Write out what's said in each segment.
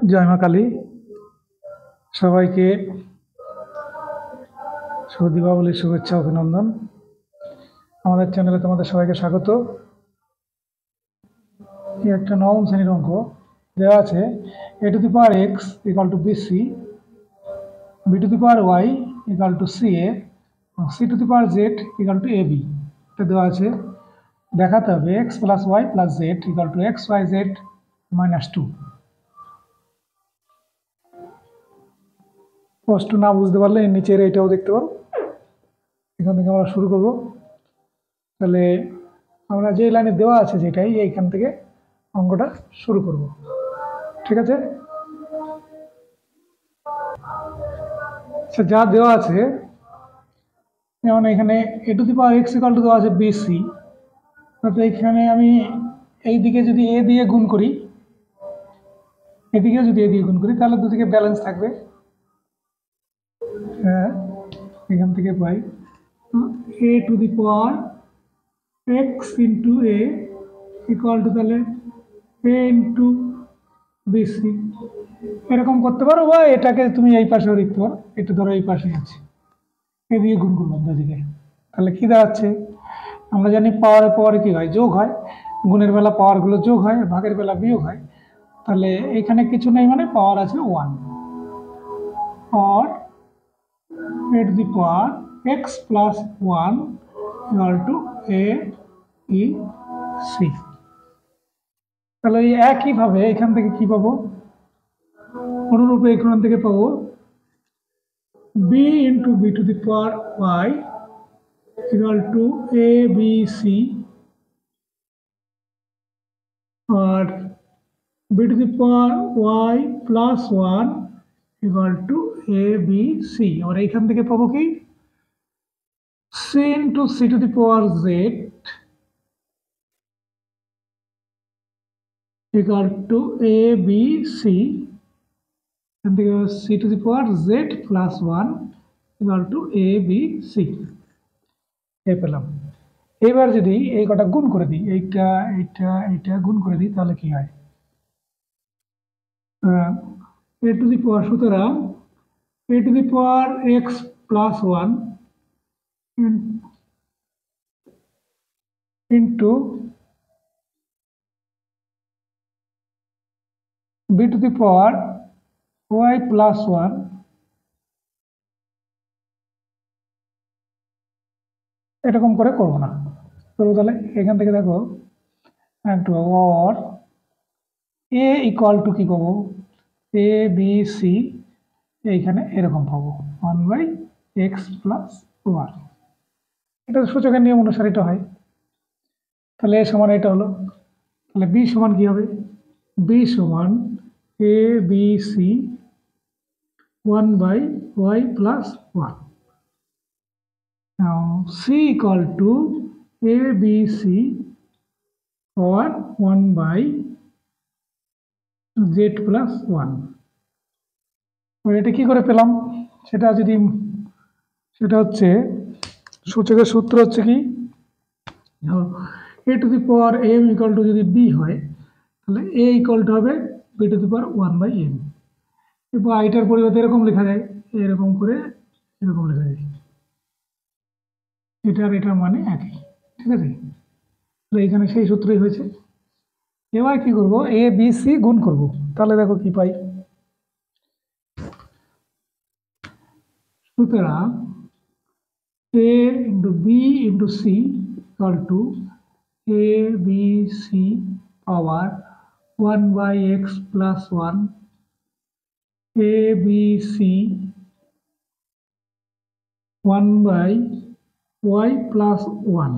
জয় মা কালী। সবাইকে শুভ দীপাবলির শুভেচ্ছা অভিনন্দন। আমাদের চ্যানেলে তোমাদের সবাইকে স্বাগত। এই একটা নবম শ্রেণীর অঙ্ক দেওয়া আছে a to the power x equal to bc, b to the power y equal to ca, c to the power z equal to ab। এটা দেওয়া আছে, দেখাতে হবে x plus y plus z equal to x y z minus 2। প্রশ্ন না বুঝতে পারলে এর নিচের এটাও দেখতে পারো। এখান থেকে আমরা শুরু করব। তাহলে আমরা যে লাইনে দেওয়া আছে যেটাই, এইখান থেকে অঙ্কটা শুরু করব, ঠিক আছে? আচ্ছা, যা দেওয়া আছে, যেমন এখানে a to the power x equal to দেওয়া আছে bc, অর্থাৎ এখানে আমি এই দিকে যদি a দিয়ে গুণ করি, এদিকে যদি a দিয়ে গুণ করি, তাহলে দুদিকে ব্যালেন্স থাকবে। হ্যাঁ, এখান থেকে পাই a to the power x into a equal to তাহলে a into bc। এরকম করতে পারো, বা এটাকে তুমি এই পাশেও লিখতে পারো। এটা ধরো এই পাশে আছে, এ দিয়ে গুণ করলাম দুদিকে, তাহলে কি দাঁড়াচ্ছে? আমরা জানি পাওয়ারে পাওয়ারে কি হয়, যোগ হয়। গুণের বেলা পাওয়ারগুলো যোগ হয়, ভাগের বেলা বিয়োগ হয়। তাহলে এখানে কিছু নেই, মানে পাওয়ার আছে 1, or a to the power x plus 1 equal to a e c। তাহলে এই একইভাবে এখান থেকে কি পাবো? অনুরূপে এখান থেকে পাবো b into b to the power y equal to a b c, or b to the power y plus 1 equal to a b c। और এখান থেকে পাবো কি? c into c to the power z equal to a b c, এখান থেকে c to the power z plus 1 equal to a b c। এ পেলাম। এবার যদি এই কটা গুণ করে দিই, এইটা এইটা এইটা গুণ করে দিই, তাহলে কি হয়? a to the power, সুতরাং a to the power x plus 1 into b to the power y plus 1 এরকম করে করবো না। করবো তাহলে এখান থেকে দেখো একটু, or a ইকুয়াল টু কি পাবো? a b c, এইখানে এরকম পাবো 1/x plus 1। এটা সূচকের নিয়ম অনুসারে এটা হয়। তাহলে a সমান এটা হলো। তাহলে b সমান কি হবে? b সমান a b c 1/y plus 1। Now c equal to a b c or 1/z plus 1। এটা কি করে পেলাম? সেটা হচ্ছে সূচকের সূত্র হচ্ছে কি, a to the power m equal to যদি b হয়, তাহলে a equal to হবে b to the power 1/m। এবার এটার পরিবর্তে এরকম লেখা যায়, এরকম করে এরকম লেখা যায়। এটার মানে একই, ঠিক আছে? তাহলে এখানে সেই সূত্রই হয়েছে। এবার কি করব? a b c গুণ করব, তাহলে দেখো কি পাই। সুতরাং a into b into c equal to a b c power 1/x plus 1 a b c 1/y plus 1।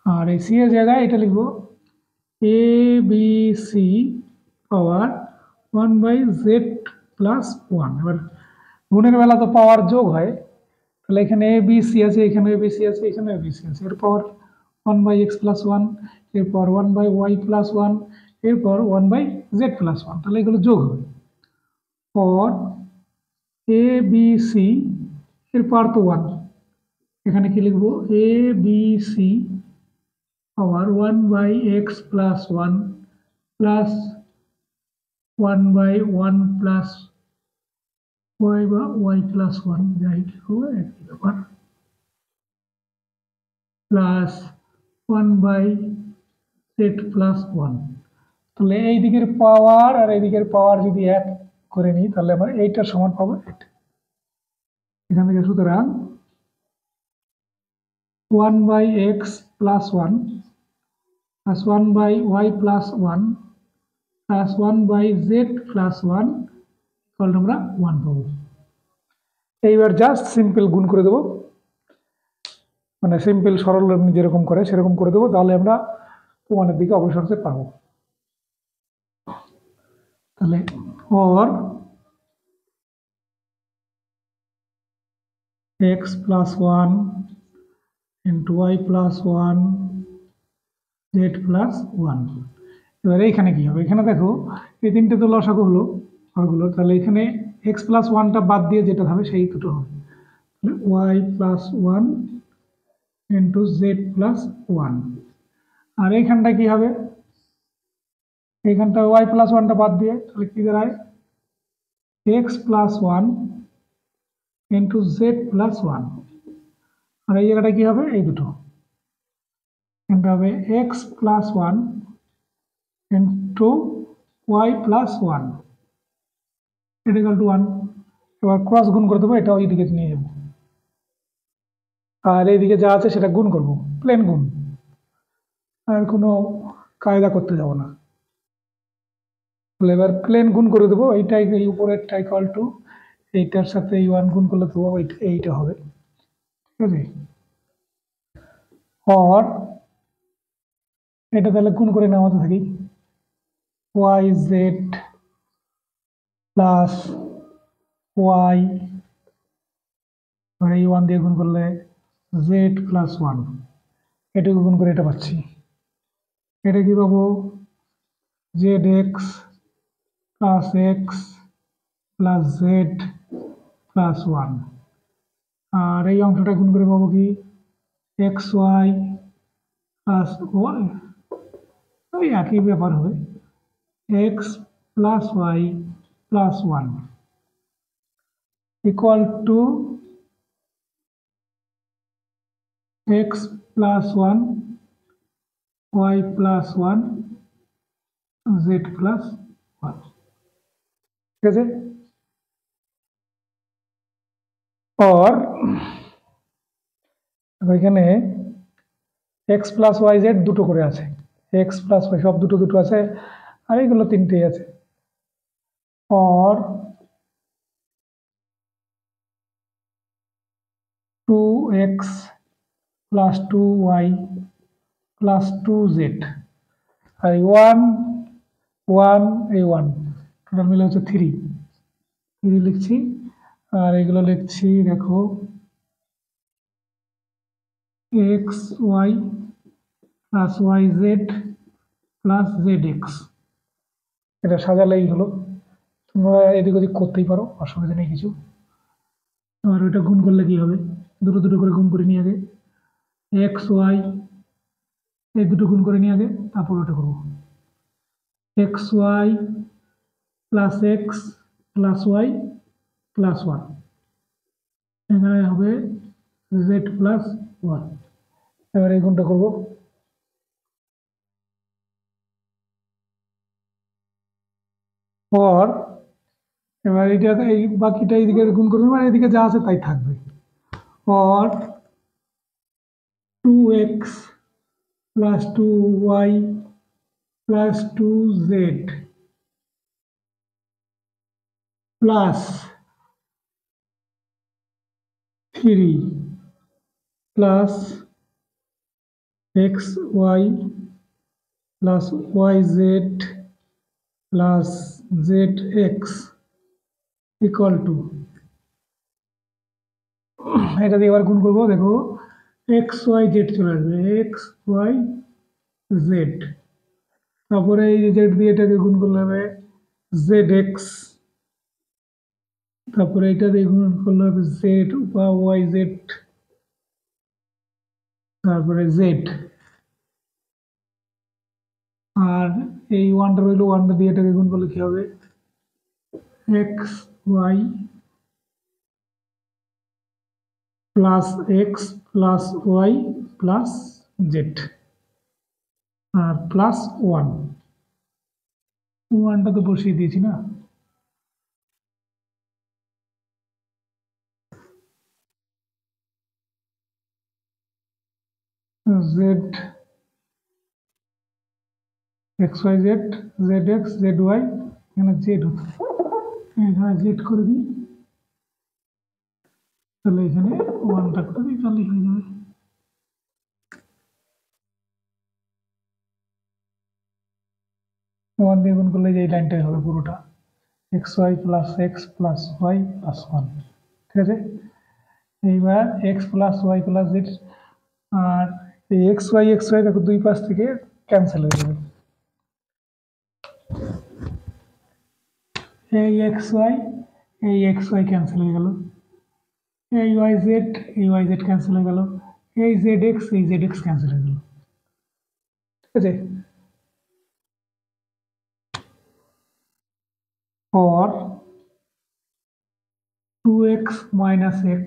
আর এই c এর জায়গায় এটা লিখবো a b c power 1/z plus 1। এবার গুণের বেলা তো পাওয়ার যোগ হয়, তাহলে এখানে a b c আছে, এখানে a b c আছে, এখানে a b c আছে। এরপর 1/x plus 1, এরপর 1/y plus 1, এরপর 1/z plus 1, তাহলে এগুলো যোগ হবে। পর a b c, এরপর তো 1, এখানে কি লিখবো? a b c power 1/x plus 1 plus 1/1 plus y বা y প্লাস 1 যাই হবে একই ব্যাপার প্লাস 1/z প্লাস 1। তাহলে এই দিকের পাওয়ার আর এই দিকের পাওয়ার যদি এক করে নিই তাহলে আমরা এইটার সমান পাবো এটা এখান থেকে। সুতরাং 1/x plus 1 plus 1/y plus 1 plus 1/z plus 1 equal আমরা 1 পাবো। এইবার জাস্ট সিম্পল গুণ করে দেবো, মানে সিম্পল সরল যেরকম করে সেরকম করে দেবো, তাহলে আমরা প্রমাণের দিকে অগ্রসর হতে পারবো। তাহলে or x plus 1 into y plus 1 z plus 1। এবার এইখানে কি হবে? এখানে দেখো এই তিনটে তো লসাগু হলো হরগুলো, তাহলে এখানে x plus 1টা বাদ দিয়ে যেটা হবে সেই দুটো হবে। তাহলে y plus 1 into z plus 1। আর এইখানটা কি হবে? এইখানটা y plus 1টা বাদ দিয়ে তাহলে কি দাঁড়ায় x plus 1 into z plus 1। আর এই জায়গাটা কি হবে? এই দুটো এটা হবে x plus 1 into y plus 1 এটা ইকুয়াল টু 1। এবার ক্রস গুণ করে দেবো, এটা ওইদিকে নিয়ে যাবো, আর এইদিকে যা আছে সেটা গুণ করব, প্লেন গুণ, আর কোনো কায়দা করতে যাব না। তাহলে এবার প্লেন গুণ করে দেবো, এইটাই এই উপরেরটা ইকুয়াল টু এইটার সাথে এই 1 গুণ করলে দেবো এইটা হবে, ঠিক আছে। আর এটা তাহলে গুণ করে নেওয়া থাকি yz প্লাস y, আর এই 1 দিয়ে গুণ করলে z প্লাস 1, এটাকে গুণ করে এটা পাচ্ছি। এটা কি পাবো? zx plus x plus z plus 1। আর এই অংশটা গুণ করে পাবো কি xy প্লাস y, ওই একই ব্যাপার হবে x plus y plus 1 equal to x plus 1 y plus 1 z plus 1, ঠিক আছে। আর এখানে x প্লাস ওয়াই জেড দুটো করে আছে, x প্লাস ওয়াই সব দুটো দুটো আছে, আর এইগুলো তিনটেই আছে। আর 2x plus 2y plus 2z, আর 1 1 এই 1 টোটাল মিলে হচ্ছে 3 লিখছি। আর এগুলো লিখছি দেখো x Y plus y z plus z x, এটা সাজালেই হলো। তোমরা এদিক ওদিক করতেই পারো, অসুবিধা নেই কিছু। আর ওইটা গুণ করলে কি হবে? দুটো দুটো করে গুণ করে নিয়ে আগে এক্স ওয়াই, এই দুটো গুণ করে নিয়ে আগে, তারপর ওটা করবো x Y plus x plus Y plus 1, এখানে হবে জেড প্লাস 1। এবার এই গুণটা করবো, পর এবার এটা এই বাকিটা এইদিকে গুণ করবে, মানে এদিকে যা আছে তাই থাকবে। और 2x plus 2y plus 2z plus 3 plus xy plus yz plus zx equal to, এটা দিয়ে এবার গুণ করবো, দেখো এক্স ওয়াই জেড চলে আসবে, এক্স ওয়াই জেড, তারপরে এই জেড দিয়ে এটাকে গুণ করলে হবে জেড এক্স, তারপরে এটা দিয়ে গুণ করলে হবে জেড বা ওয়াই জেড, তারপরে জেড, আর এই ওয়ানটা রইল, ওয়ানটা দিয়ে এটাকে গুণ করলে কি হবে, X Y plus x plus Y plus Z আর প্লাস ওয়ান। ওয়ানটা তো বসিয়ে দিয়েছি না, Z X Y Z, Z X Z Y, এখানে জেড হতো, এখানে জেড করে দিই, তাহলে এখানে ওয়ানটা করে দিই, তাহলে হয়ে যাবে। ওয়ান দিয়ে গুণ করলে যে এই লাইনটাই হবে পুরোটা, X Y plus Y plus one. ঠিক আছে, এইবার X plus Y plus Z, আর এই এক্স ওয়াই দেখো দুই পাশ থেকে ক্যান্সেল হয়ে যাবে, এই এক্স ওয়াই ক্যান্সেল হয়ে গেল, এই ওয়াই জেড ক্যান্সেল হয়ে গেল, এই জেড এক্স ক্যান্সেল হয়ে গেল। ঠিক আছে, or 2x minus x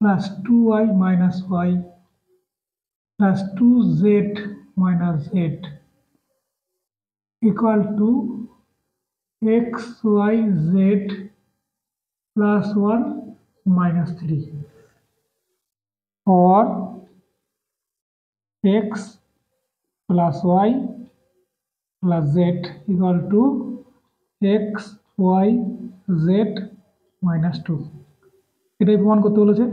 plus 2y minus y plus 2z minus z equal to xyz plus 1 minus 3, or x plus y plus z equal to x y z minus 2। এটাই প্রমাণ করতে বলেছে।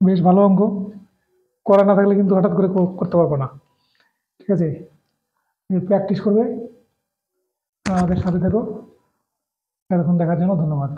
বেশ ভালো অঙ্ক, করা না থাকলে কিন্তু হঠাৎ করে করতে পারবো না। ঠিক আছে, প্র্যাকটিস করবে, আমাদের সাথে থাকো। এতক্ষণ দেখার জন্য ধন্যবাদ।